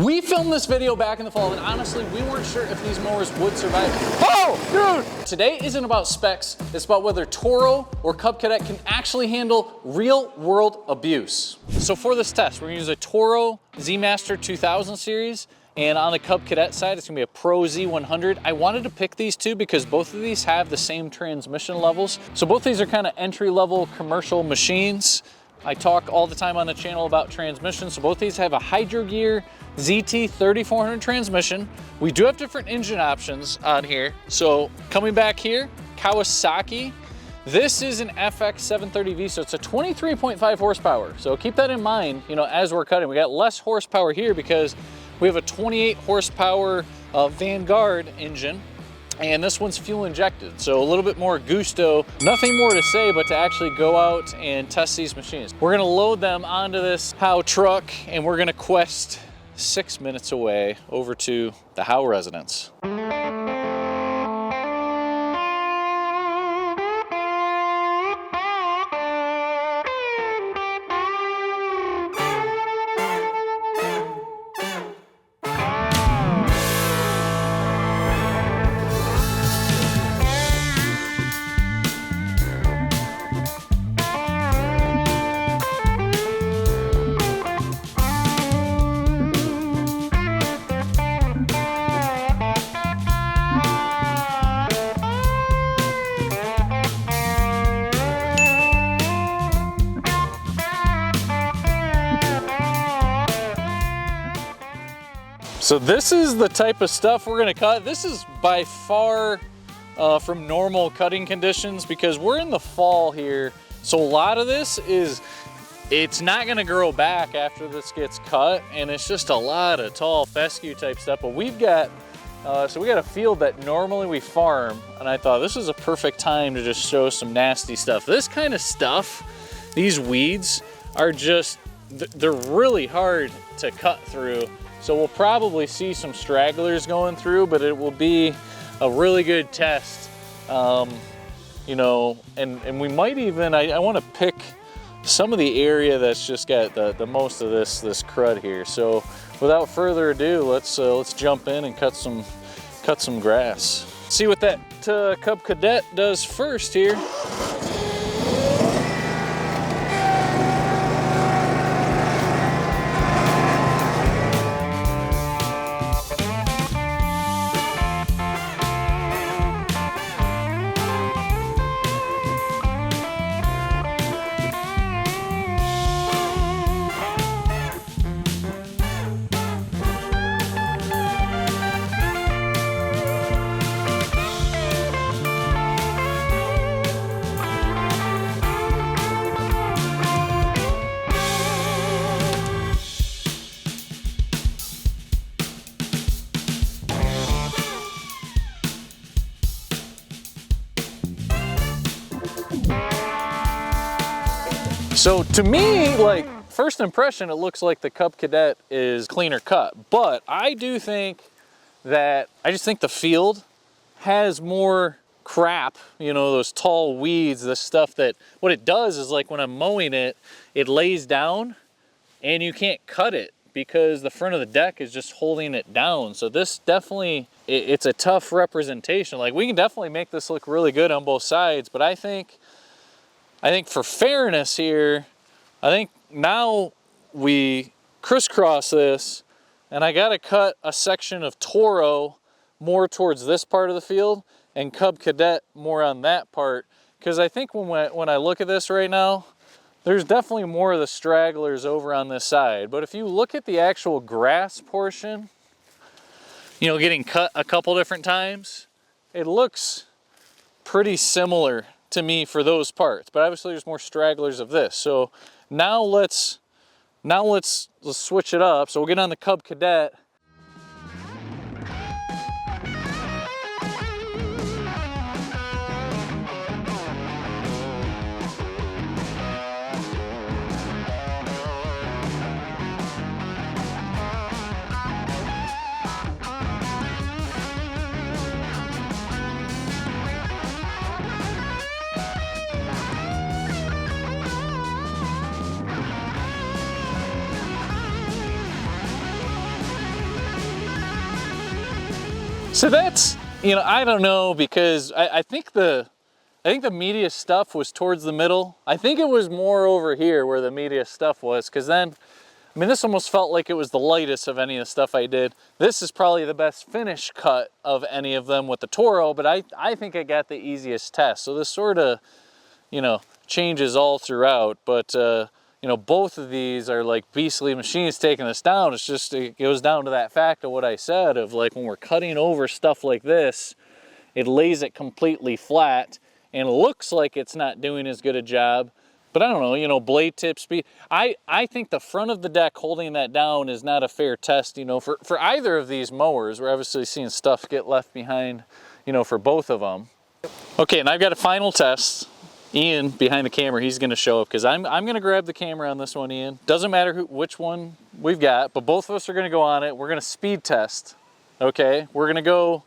We filmed this video back in the fall, and honestly, we weren't sure if these mowers would survive. Oh, dude! Today isn't about specs, it's about whether Toro or Cub Cadet can actually handle real-world abuse. So for this test, we're gonna use a Toro Z-Master 2000 series, and on the Cub Cadet side, it's gonna be a Pro Z100. I wanted to pick these two because both of these have the same transmission levels. So both these are kind of entry-level commercial machines. I talk all the time on the channel about transmissions, so both these have a Hydro Gear ZT 3400 transmission. We do have different engine options on here. So coming back here, Kawasaki. This is an FX 730V, so it's a 23.5 horsepower. So keep that in mind, you know, as we're cutting. We got less horsepower here because we have a 28 horsepower Vanguard engine. And this one's fuel injected, so a little bit more gusto. Nothing more to say but to actually go out and test these machines. We're gonna load them onto this Howe truck and we're gonna quest 6 minutes away over to the Howe residence. So this is the type of stuff we're gonna cut. This is by far from normal cutting conditions because we're in the fall here. So a lot of this it's not gonna grow back after this gets cut, and it's just a lot of tall fescue type stuff. But we've got, so we got a field that normally we farm, and I thought this is a perfect time to just show some nasty stuff. This kind of stuff, these weeds are just, they're really hard to cut through. So we'll probably see some stragglers going through, but it will be a really good test. You know, and we might even, I want to pick some of the area that's just got the most of this crud here. So without further ado, let's jump in and cut some grass. See what that Cub Cadet does first here. So to me, like, first impression, it looks like the Cub Cadet is cleaner cut, but I do think that, I just think the field has more crap, you know, those tall weeds, the stuff that, what it does is, like, when I'm mowing it, it lays down and you can't cut it because the front of the deck is just holding it down. So this definitely, it's a tough representation. Like, we can definitely make this look really good on both sides, but I think for fairness here, I think now we crisscross this, and I gotta cut a section of Toro more towards this part of the field and Cub Cadet more on that part, because I think when I look at this right now, there's definitely more of the stragglers over on this side. But if you look at the actual grass portion, you know, getting cut a couple different times, it looks pretty similar to me for those parts, but obviously there's more stragglers of this. So now let's switch it up. So we'll get on the Cub Cadet. So that's, you know, I don't know, because I think the media stuff was towards the middle. I think it was more over here where the media stuff was, because then, I mean, this almost felt like it was the lightest of any of the stuff I did. This is probably the best finish cut of any of them with the Toro, but I think I got the easiest test. So this sort of, you know, changes all throughout, but you know, both of these are like beastly machines taking us down. It's just, it goes down to that fact of what I said of like when we're cutting over stuff like this, it lays it completely flat and it looks like it's not doing as good a job. But I don't know, you know, blade tip speed. I think the front of the deck holding that down is not a fair test, you know, for either of these mowers. We're obviously seeing stuff get left behind, you know, for both of them. Okay, and I've got a final test. Ian, behind the camera, he's gonna show up because I'm gonna grab the camera on this one, Ian. Doesn't matter which one we've got, but both of us are gonna go on it. We're gonna speed test, okay? We're gonna go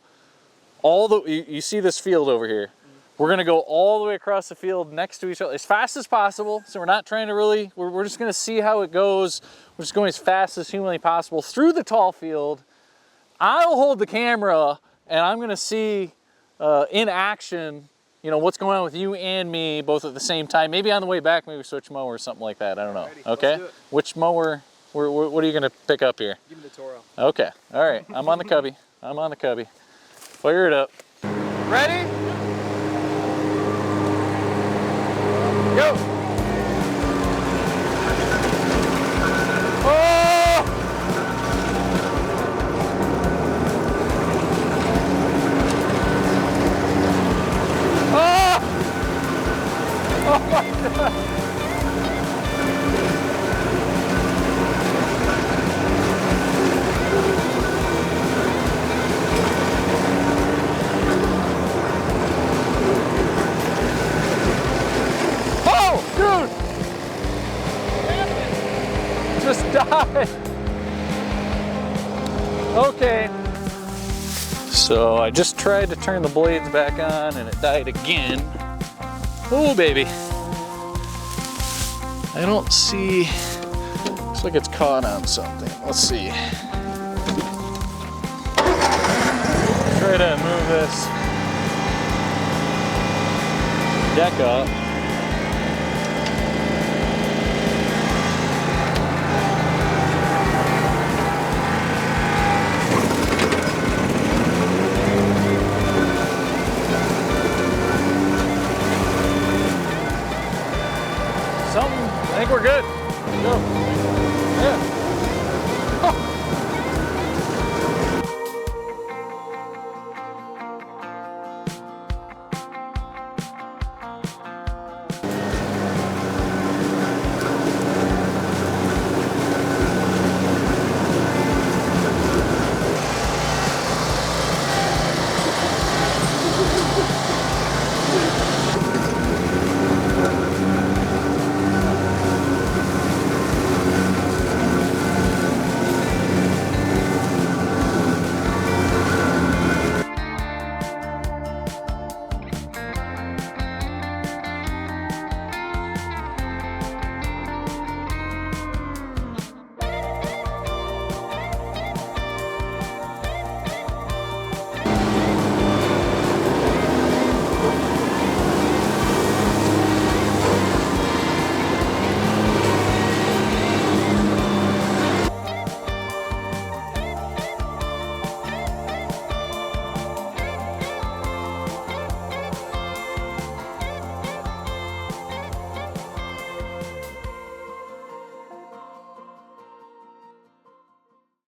all the, you see this field over here. We're gonna go all the way across the field next to each other as fast as possible. So we're not trying to really, we're just gonna see how it goes. We're just going as fast as humanly possible through the tall field. I'll hold the camera and I'm gonna see in action, you know, what's going on with you and me both at the same time. Maybe on the way back, maybe switch mower or something like that. I don't know. Ready. Okay. Which mower, what are you gonna pick up here? Give me the Toro. Okay. All right. I'm on the Cubby. I'm on the Cubby. Fire it up. Ready? Go! Oh! Oh! Oh my God! Just died. Okay. So I just tried to turn the blades back on and it died again. Oh baby. I don't see, looks like it's caught on something. Let's see. Try to move this deck up. I think we're good. Go. Yeah. Oh.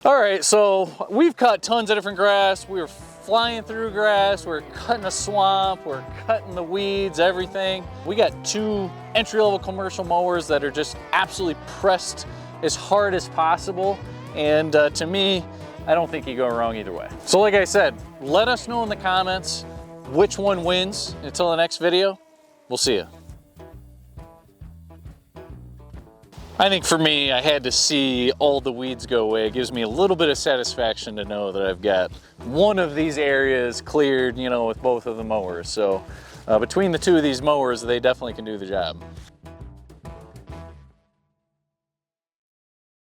All right, so we've cut tons of different grass. We were flying through grass, we're cutting a swamp, we're cutting the weeds, everything. We got two entry-level commercial mowers that are just absolutely pressed as hard as possible. And to me, I don't think you go wrong either way. So like I said, let us know in the comments which one wins. Until the next video, we'll see you. I think for me, I had to see all the weeds go away. It gives me a little bit of satisfaction to know that I've got one of these areas cleared, you know, with both of the mowers. So between the two of these mowers, they definitely can do the job.